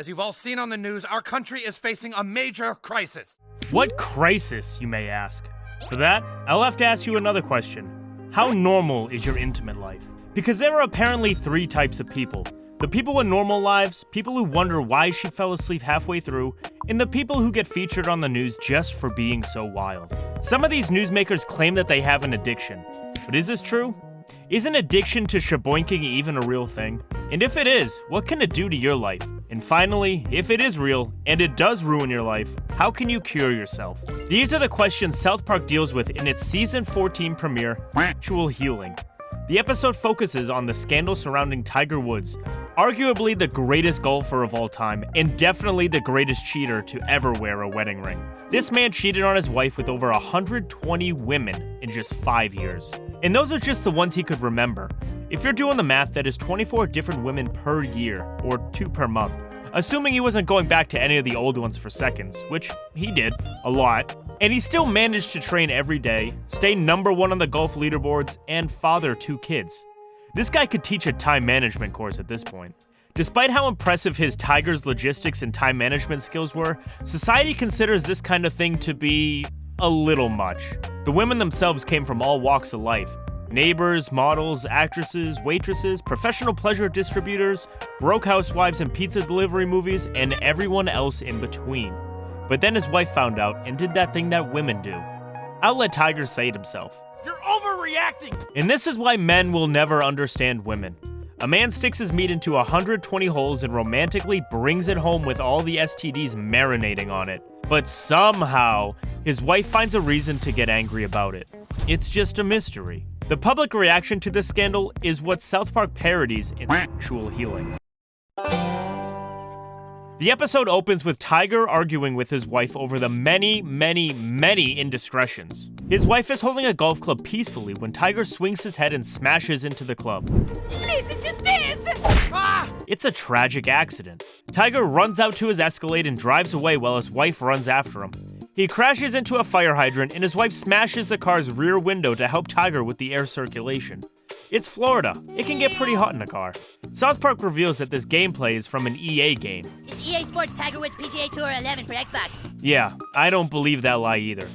As you've all seen on the news, our country is facing a major crisis. What crisis, you may ask? For that, I'll have to ask you another question. How normal is your intimate life? Because there are apparently 3 types of people. The people with normal lives, people who wonder why she fell asleep halfway through, and the people who get featured on the news just for being so wild. Some of these newsmakers claim that they have an addiction. But is this true? Is an addiction to shaboinking even a real thing? And if it is, what can it do to your life? And finally, if it is real, and it does ruin your life, how can you cure yourself? These are the questions South Park deals with in its season 14 premiere, Actual Healing. The episode focuses on the scandal surrounding Tiger Woods, arguably the greatest golfer of all time, and definitely the greatest cheater to ever wear a wedding ring. This man cheated on his wife with over 120 women in just 5 years. And those are just the ones he could remember. If you're doing the math, that is 24 different women per year, or 2 per month. Assuming he wasn't going back to any of the old ones for seconds, which he did, a lot. And he still managed to train every day, stay #1 on the golf leaderboards, and father 2 kids. This guy could teach a time management course at this point. Despite how impressive his Tiger's logistics and time management skills were, society considers this kind of thing to be a little much. The women themselves came from all walks of life. Neighbors, models, actresses, waitresses, professional pleasure distributors, broke housewives in pizza delivery movies, and everyone else in between. But then his wife found out and did that thing that women do. I'll let Tiger say it himself. You're overreacting! And this is why men will never understand women. A man sticks his meat into 120 holes and romantically brings it home with all the STDs marinating on it. But somehow, his wife finds a reason to get angry about it. It's just a mystery. The public reaction to this scandal is what South Park parodies in Actual Healing. The episode opens with Tiger arguing with his wife over the many indiscretions. His wife is holding a golf club peacefully when Tiger swings his head and smashes into the club. Listen to this! Ah! It's a tragic accident. Tiger runs out to his Escalade and drives away while his wife runs after him. He crashes into a fire hydrant and his wife smashes the car's rear window to help Tiger with the air circulation. It's Florida. It can get pretty hot in a car. South Park reveals that this gameplay is from an EA game. It's EA Sports Tiger Woods PGA Tour 11 for Xbox. Yeah, I don't believe that lie either.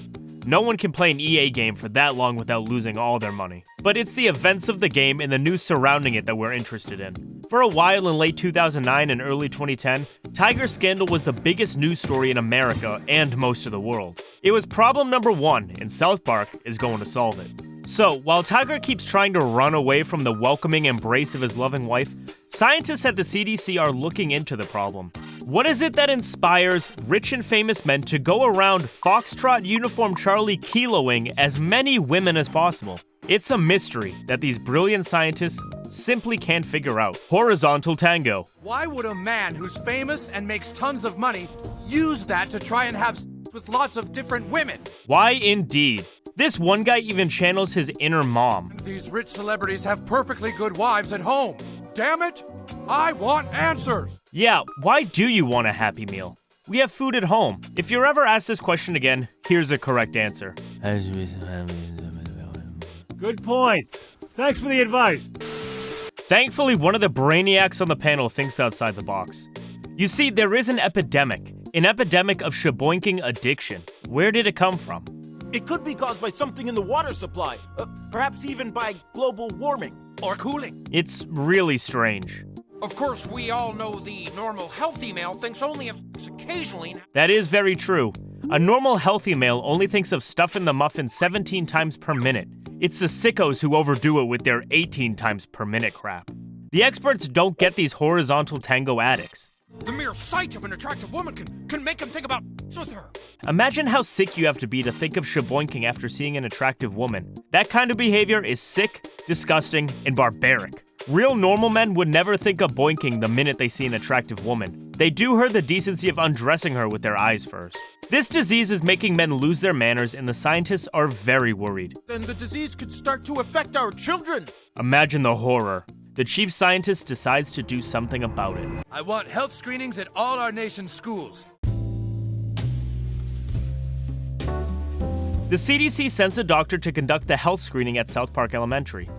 No one can play an EA game for that long without losing all their money. But it's the events of the game and the news surrounding it that we're interested in. For a while in late 2009 and early 2010, Tiger's scandal was the biggest news story in America and most of the world. It was problem number 1, and South Park is going to solve it. So, while Tiger keeps trying to run away from the welcoming embrace of his loving wife, scientists at the CDC are looking into the problem. What is it that inspires rich and famous men to go around Foxtrot uniform Charlie kiloing as many women as possible? It's a mystery that these brilliant scientists simply can't figure out. Horizontal tango. Why would a man who's famous and makes tons of money use that to try and have sex with lots of different women? Why indeed? This one guy even channels his inner mom. These rich celebrities have perfectly good wives at home. Damn it! I want answers! Yeah, why do you want a Happy Meal? We have food at home. If you're ever asked this question again, here's a correct answer. Good point. Thanks for the advice. Thankfully, one of the brainiacs on the panel thinks outside the box. You see, there is an epidemic of shaboinking addiction. Where did it come from? It could be caused by something in the water supply, perhaps even by global warming. Or cooling. It's really strange. Of course, we all know the normal healthy male thinks only of sex occasionally. That is very true. A normal healthy male only thinks of stuff in the muffin 17 times per minute. It's the sickos who overdo it with their 18 times per minute crap. The experts don't get these horizontal tango addicts. The mere sight of an attractive woman can make him think about sex with her. Imagine how sick you have to be to think of shaboinking after seeing an attractive woman. That kind of behavior is sick, disgusting, and barbaric. Real normal men would never think of boinking the minute they see an attractive woman. They do her the decency of undressing her with their eyes first. This disease is making men lose their manners, and the scientists are very worried. Then the disease could start to affect our children. Imagine the horror. The chief scientist decides to do something about it. I want health screenings at all our nation's schools. The CDC sends a doctor to conduct the health screening at South Park Elementary.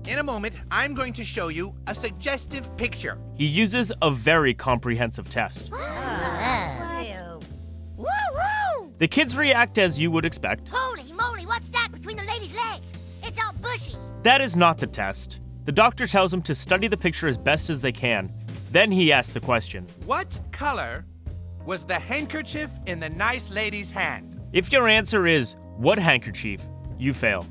In a moment, I'm going to show you a suggestive picture. He uses a very comprehensive test. The kids react as you would expect. Holy moly, what's that between the lady's legs? It's all bushy. That is not the test. The doctor tells him to study the picture as best as they can. Then he asks the question. What color was the handkerchief in the nice lady's hand? If your answer is, what handkerchief? You failed.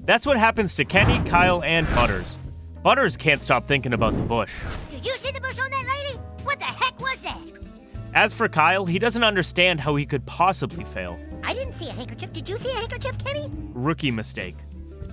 That's what happens to Kenny, Kyle, and Butters. Butters can't stop thinking about the bush. Did you see the bush on that lady? What the heck was that? As for Kyle, he doesn't understand how he could possibly fail. I didn't see a handkerchief. Did you see a handkerchief, Kenny? Rookie mistake.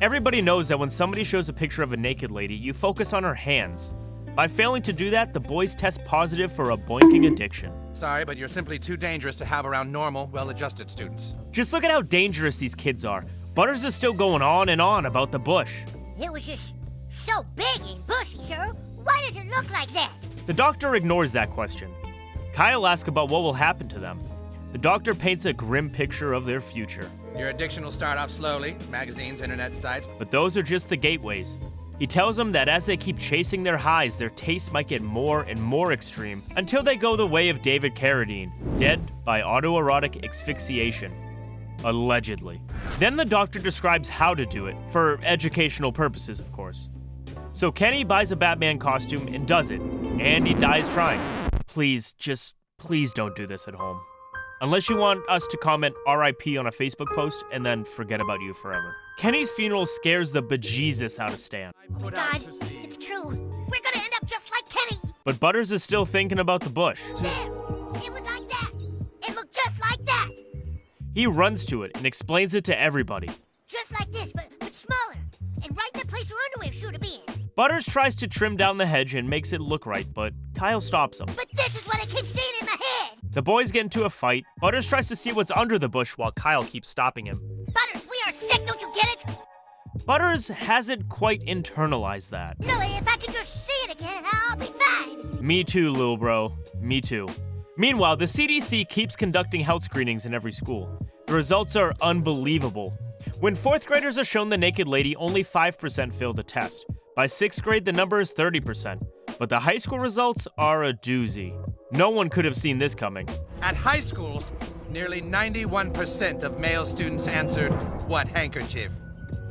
Everybody knows that when somebody shows a picture of a naked lady, you focus on her hands. By failing to do that, the boys test positive for a boinking addiction. Sorry, but you're simply too dangerous to have around normal, well-adjusted students. Just look at how dangerous these kids are. Butters is still going on and on about the bush. It was just so big and bushy, sir. Why does it look like that? The doctor ignores that question. Kyle asks about what will happen to them. The doctor paints a grim picture of their future. Your addiction will start off slowly, magazines, internet sites. But those are just the gateways. He tells them that as they keep chasing their highs, their tastes might get more and more extreme until they go the way of David Carradine, dead by autoerotic asphyxiation. Allegedly. Then the doctor describes how to do it, for educational purposes, of course. So Kenny buys a Batman costume and does it, and he dies trying. Please don't do this at home. Unless you want us to comment RIP on a Facebook post and then forget about you forever. Kenny's funeral scares the bejesus out of Stan. Oh my God, it's true. We're gonna end up just like Kenny. But Butters is still thinking about the bush. There, it was like that. It looked just like that. He runs to it and explains it to everybody. Just like this, but smaller. And right in the place your underwear should have been. Butters tries to trim down the hedge and makes it look right, but Kyle stops him. But this is what I keep seeing in my head. The boys get into a fight. Butters tries to see what's under the bush while Kyle keeps stopping him. Butters, we are sick, don't you get it? Butters hasn't quite internalized that. No, if I could just see it again, I'll be fine. Me too, lil bro. Me too. Meanwhile, the CDC keeps conducting health screenings in every school. The results are unbelievable. When 4th graders are shown the naked lady, only 5% fail the test. By 6th grade, the number is 30%. But the high school results are a doozy. No one could have seen this coming. At high schools, nearly 91% of male students answered, "What handkerchief?"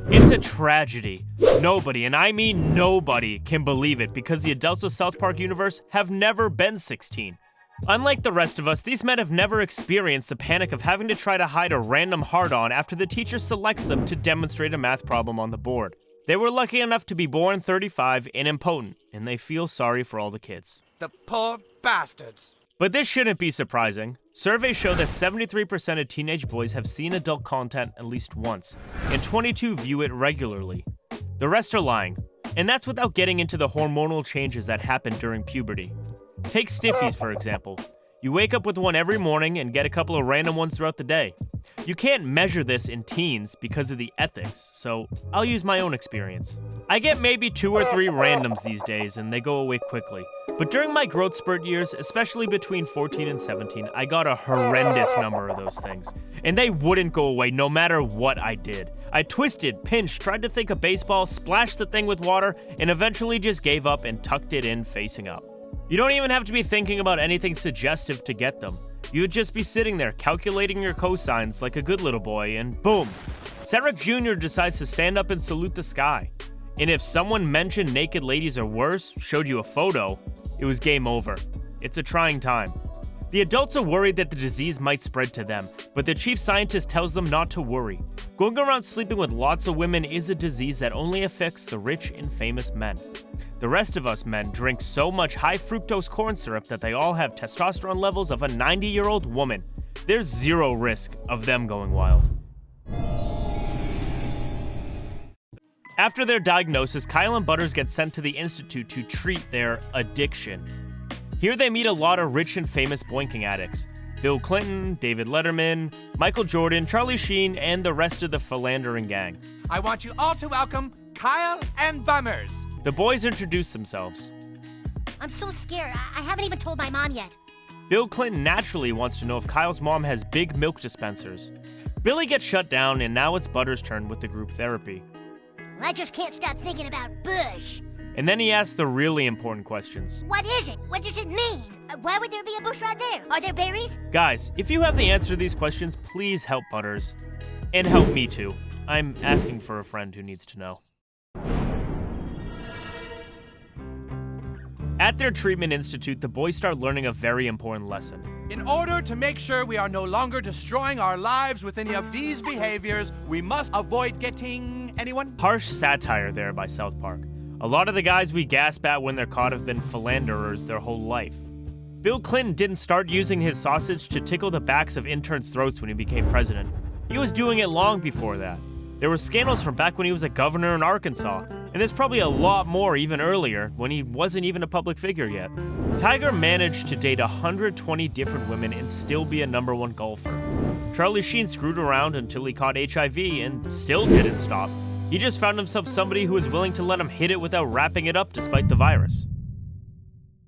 It's a tragedy. Nobody, and I mean nobody, can believe it because the adults of South Park universe have never been 16. Unlike the rest of us, these men have never experienced the panic of having to try to hide a random hard-on after the teacher selects them to demonstrate a math problem on the board. They were lucky enough to be born 35 and impotent, and they feel sorry for all the kids. The poor bastards. But this shouldn't be surprising. Surveys show that 73% of teenage boys have seen adult content at least once, and 22 view it regularly. The rest are lying, and that's without getting into the hormonal changes that happen during puberty. Take stiffies, for example. You wake up with one every morning and get a couple of random ones throughout the day. You can't measure this in teens because of the ethics, so I'll use my own experience. I get maybe 2 or 3 randoms these days and they go away quickly. But during my growth spurt years, especially between 14 and 17, I got a horrendous number of those things. And they wouldn't go away no matter what I did. I twisted, pinched, tried to think of baseball, splashed the thing with water, and eventually just gave up and tucked it in facing up. You don't even have to be thinking about anything suggestive to get them. You'd just be sitting there calculating your cosines like a good little boy, and boom, Cedric Jr. decides to stand up and salute the sky. And if someone mentioned naked ladies or worse, showed you a photo, it was game over. It's a trying time. The adults are worried that the disease might spread to them, but the chief scientist tells them not to worry. Going around sleeping with lots of women is a disease that only affects the rich and famous men. The rest of us men drink so much high fructose corn syrup that they all have testosterone levels of a 90-year-old woman. There's zero risk of them going wild. After their diagnosis, Kyle and Butters get sent to the institute to treat their addiction. Here they meet a lot of rich and famous boinking addicts. Bill Clinton, David Letterman, Michael Jordan, Charlie Sheen, and the rest of the philandering gang. I want you all to welcome Kyle and Bummers. The boys introduce themselves. I'm so scared. I haven't even told my mom yet. Bill Clinton naturally wants to know if Kyle's mom has big milk dispensers. Billy gets shut down, and now it's Butters' turn with the group therapy. I just can't stop thinking about Bush. And then he asks the really important questions. What is it? What does it mean? Why would there be a bush right there? Are there berries? Guys, if you have the answer to these questions, please help Butters. And help me too. I'm asking for a friend who needs to know. At their treatment institute, the boys start learning a very important lesson. In order to make sure we are no longer destroying our lives with any of these behaviors, we must avoid getting anyone? Harsh satire there by South Park. A lot of the guys we gasp at when they're caught have been philanderers their whole life. Bill Clinton didn't start using his sausage to tickle the backs of interns' throats when he became president. He was doing it long before that. There were scandals from back when he was a governor in Arkansas, and there's probably a lot more even earlier when he wasn't even a public figure yet. Tiger managed to date 120 different women and still be a #1 golfer. Charlie Sheen screwed around until he caught HIV and still didn't stop. He just found himself somebody who was willing to let him hit it without wrapping it up despite the virus.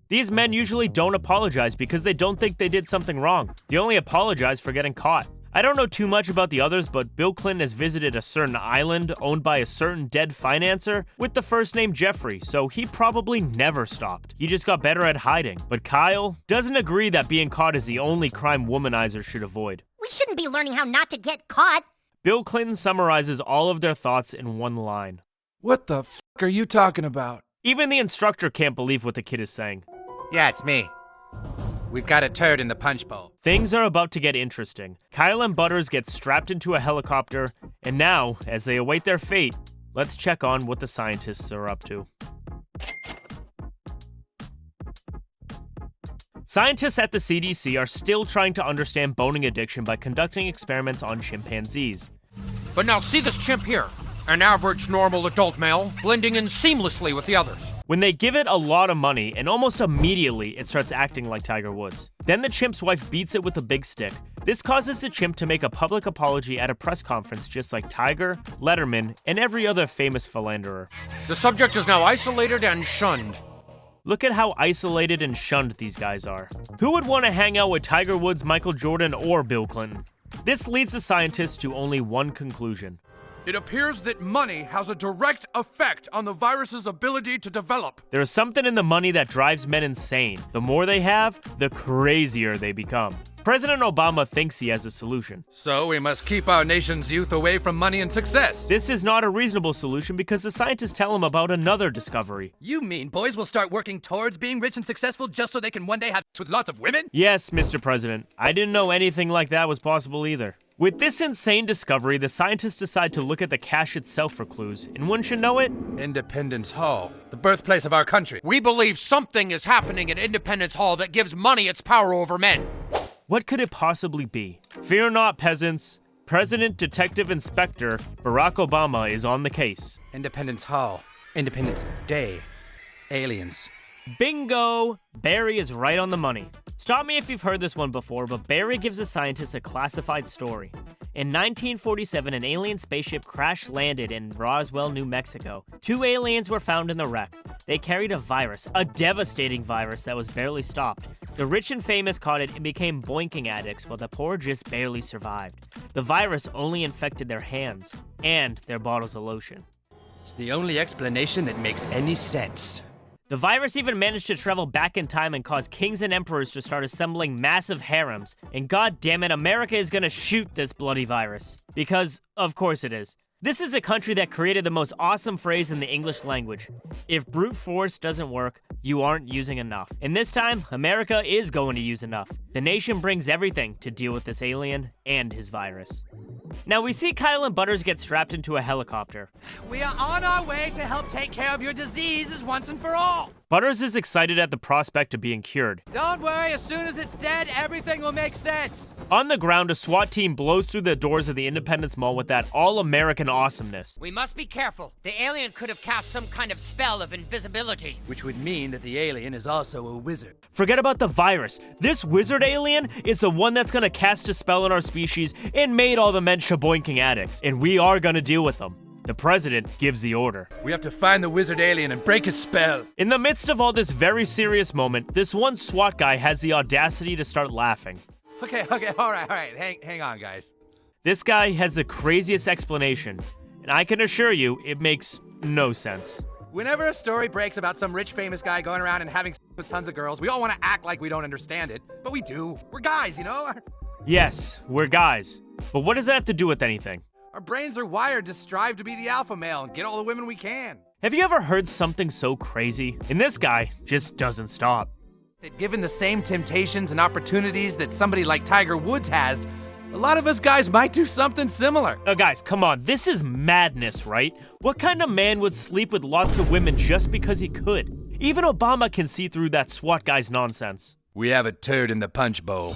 These men usually don't apologize because they don't think they did something wrong. They only apologize for getting caught. I don't know too much about the others, but Bill Clinton has visited a certain island owned by a certain dead financer with the first name Jeffrey, so he probably never stopped. He just got better at hiding. But Kyle doesn't agree that being caught is the only crime womanizers should avoid. We shouldn't be learning how not to get caught. Bill Clinton summarizes all of their thoughts in one line. What the f*** are you talking about? Even the instructor can't believe what the kid is saying. Yeah, it's me. We've got a turd in the punch bowl. Things are about to get interesting. Kyle and Butters get strapped into a helicopter, and now, as they await their fate, let's check on what the scientists are up to. Scientists at the CDC are still trying to understand boning addiction by conducting experiments on chimpanzees. But now see this chimp here. An average normal adult male, blending in seamlessly with the others. When they give it a lot of money, and almost immediately it starts acting like Tiger Woods. Then the chimp's wife beats it with a big stick. This causes the chimp to make a public apology at a press conference just like Tiger, Letterman, and every other famous philanderer. The subject is now isolated and shunned. Look at how isolated and shunned these guys are. Who would want to hang out with Tiger Woods, Michael Jordan, or Bill Clinton? This leads the scientists to only one conclusion. It appears that money has a direct effect on the virus's ability to develop. There is something in the money that drives men insane. The more they have, the crazier they become. President Obama thinks he has a solution. So we must keep our nation's youth away from money and success. This is not a reasonable solution because the scientists tell him about another discovery. You mean boys will start working towards being rich and successful just so they can one day have sex with lots of women? Yes, Mr. President. I didn't know anything like that was possible either. With this insane discovery, the scientists decide to look at the cache itself for clues, and wouldn't you know it? Independence Hall, the birthplace of our country. We believe something is happening at Independence Hall that gives money its power over men. What could it possibly be? Fear not, peasants. President Detective Inspector Barack Obama is on the case. Independence Hall, Independence Day, aliens. Bingo! Barry is right on the money. Stop me if you've heard this one before, but Barry gives the scientists a classified story. In 1947, an alien spaceship crash-landed in Roswell, New Mexico. 2 aliens were found in the wreck. They carried a virus, a devastating virus that was barely stopped. The rich and famous caught it and became boinking addicts, while the poor just barely survived. The virus only infected their hands and their bottles of lotion. It's the only explanation that makes any sense. The virus even managed to travel back in time and cause kings and emperors to start assembling massive harems. And god damn it, America is gonna shoot this bloody virus. Because, of course it is. This is a country that created the most awesome phrase in the English language. If brute force doesn't work, you aren't using enough. And this time, America is going to use enough. The nation brings everything to deal with this alien and his virus. Now we see Kyle and Butters get strapped into a helicopter. We are on our way to help take care of your diseases once and for all. Butters is excited at the prospect of being cured. Don't worry, as soon as it's dead, everything will make sense. On the ground, a SWAT team blows through the doors of the Independence Mall with that all-American awesomeness. We must be careful. The alien could have cast some kind of spell of invisibility. Which would mean that the alien is also a wizard. Forget about the virus. This wizard alien is the one that's gonna cast a spell on our species and made all the men shaboinking addicts. And we are gonna deal with them. The president gives the order. We have to find the wizard alien and break his spell. In the midst of all this very serious moment, this one SWAT guy has the audacity to start laughing. Okay, all right. Hang on, guys. This guy has the craziest explanation, and I can assure you it makes no sense. Whenever a story breaks about some rich famous guy going around and having sex with tons of girls, we all want to act like we don't understand it. But we do. We're guys, you know? Yes, we're guys. But what does that have to do with anything? Our brains are wired to strive to be the alpha male and get all the women we can. Have you ever heard something so crazy? And this guy just doesn't stop. That given the same temptations and opportunities that somebody like Tiger Woods has, a lot of us guys might do something similar. Now guys, come on, this is madness, right? What kind of man would sleep with lots of women just because he could? Even Obama can see through that SWAT guy's nonsense. We have a turd in the punch bowl.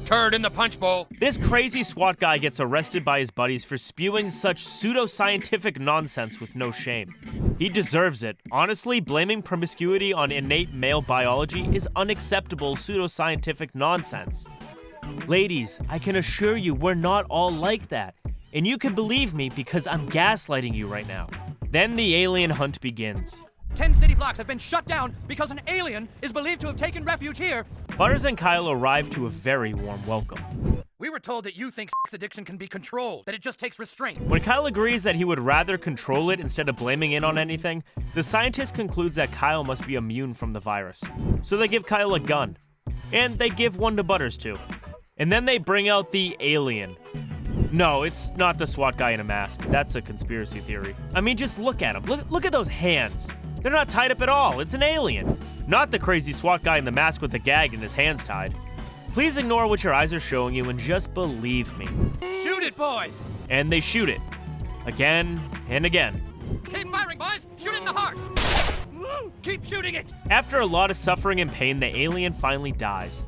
Turd in the punch bowl. This crazy SWAT guy gets arrested by his buddies for spewing such pseudoscientific nonsense with no shame. He deserves it. Honestly, blaming promiscuity on innate male biology is unacceptable pseudoscientific nonsense. Ladies, I can assure you we're not all like that. And you can believe me because I'm gaslighting you right now. Then the alien hunt begins. 10 city blocks have been shut down because an alien is believed to have taken refuge here. Butters and Kyle arrive to a very warm welcome. We were told that you think sex addiction can be controlled, that it just takes restraint. When Kyle agrees that he would rather control it instead of blaming it on anything, the scientist concludes that Kyle must be immune from the virus. So they give Kyle a gun. And they give one to Butters too. And then they bring out the alien. No, it's not the SWAT guy in a mask. That's a conspiracy theory. I mean, just look at him. Look at those hands. They're not tied up at all. It's an alien. Not the crazy SWAT guy in the mask with the gag and his hands tied. Please ignore what your eyes are showing you and just believe me. Shoot it, boys! And they shoot it. Again and again. Keep firing, boys! Shoot it in the heart! Keep shooting it! After a lot of suffering and pain, the alien finally dies.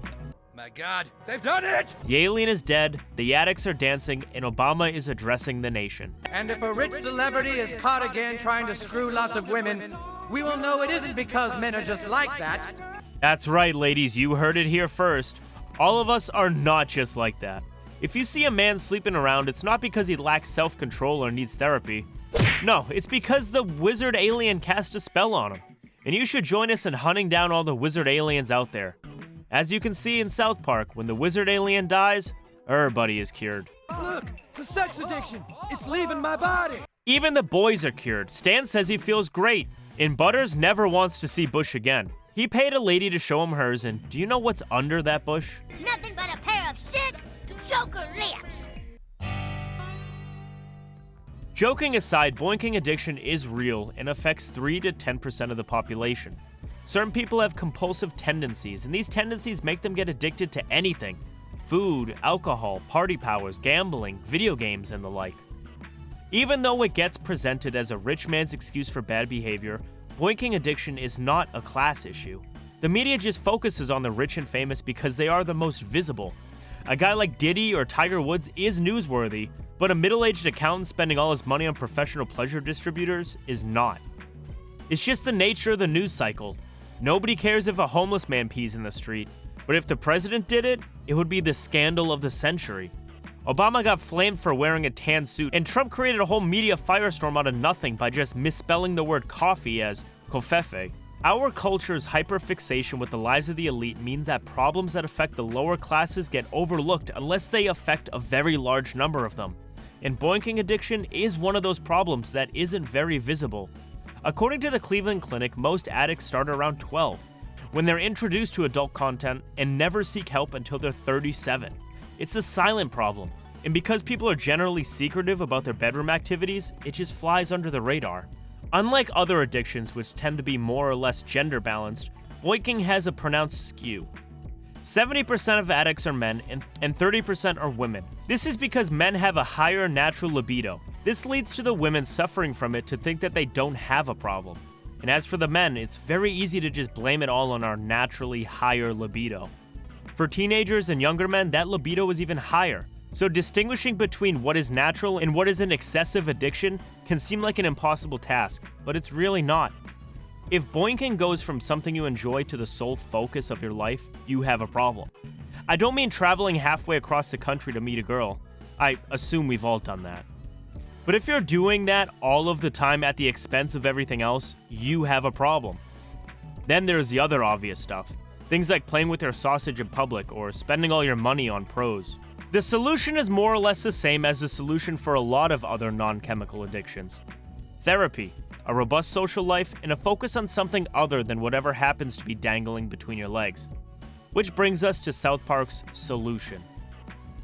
My God, they've done it! The alien is dead, the addicts are dancing, and Obama is addressing the nation. And if a rich celebrity is caught again trying to screw lots of women, we will know it isn't because men are just like that. That's right, ladies, you heard it here first. All of us are not just like that. If you see a man sleeping around, it's not because he lacks self-control or needs therapy. No, it's because the wizard alien cast a spell on him. And you should join us in hunting down all the wizard aliens out there. As you can see in South Park, when the wizard alien dies, everybody is cured. Look, the sex addiction, it's leaving my body. Even the boys are cured. Stan says he feels great. And Butters never wants to see Bush again. He paid a lady to show him hers, and do you know what's under that bush? Nothing but a pair of sick Joker lips. Joking aside, boinking addiction is real and affects 3 to 10% of the population. Certain people have compulsive tendencies, and these tendencies make them get addicted to anything. Food, alcohol, party powers, gambling, video games, and the like. Even though it gets presented as a rich man's excuse for bad behavior, boinking addiction is not a class issue. The media just focuses on the rich and famous because they are the most visible. A guy like Diddy or Tiger Woods is newsworthy, but a middle-aged accountant spending all his money on professional pleasure distributors is not. It's just the nature of the news cycle. Nobody cares if a homeless man pees in the street, but if the president did it, it would be the scandal of the century. Obama got flamed for wearing a tan suit, and Trump created a whole media firestorm out of nothing by just misspelling the word coffee as covfefe. Our culture's hyperfixation with the lives of the elite means that problems that affect the lower classes get overlooked unless they affect a very large number of them. And boinking addiction is one of those problems that isn't very visible. According to the Cleveland Clinic, most addicts start around 12, when they're introduced to adult content and never seek help until they're 37. It's a silent problem, and because people are generally secretive about their bedroom activities, it just flies under the radar. Unlike other addictions, which tend to be more or less gender balanced, boinking has a pronounced skew. 70% of addicts are men and 30% are women. This is because men have a higher natural libido. This leads to the women suffering from it to think that they don't have a problem. And as for the men, it's very easy to just blame it all on our naturally higher libido. For teenagers and younger men, that libido is even higher. So distinguishing between what is natural and what is an excessive addiction can seem like an impossible task, but it's really not. If boinking goes from something you enjoy to the sole focus of your life, you have a problem. I don't mean traveling halfway across the country to meet a girl. I assume we've all done that. But if you're doing that all of the time at the expense of everything else, you have a problem. Then there's the other obvious stuff. Things like playing with your sausage in public or spending all your money on pros. The solution is more or less the same as the solution for a lot of other non-chemical addictions. Therapy, a robust social life, and a focus on something other than whatever happens to be dangling between your legs. Which brings us to South Park's solution.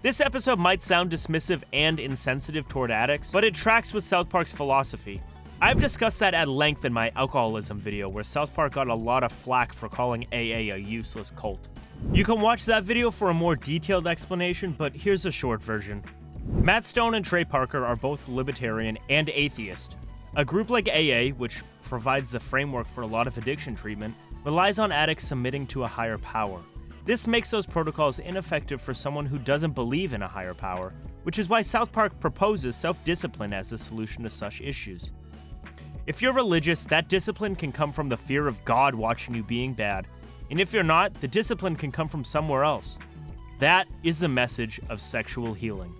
This episode might sound dismissive and insensitive toward addicts, but it tracks with South Park's philosophy. I've discussed that at length in my alcoholism video, where South Park got a lot of flack for calling AA a useless cult. You can watch that video for a more detailed explanation, but here's a short version. Matt Stone and Trey Parker are both libertarian and atheist. A group like AA, which provides the framework for a lot of addiction treatment, relies on addicts submitting to a higher power. This makes those protocols ineffective for someone who doesn't believe in a higher power, which is why South Park proposes self-discipline as the solution to such issues. If you're religious, that discipline can come from the fear of God watching you being bad, and if you're not, the discipline can come from somewhere else. That is the message of sexual healing.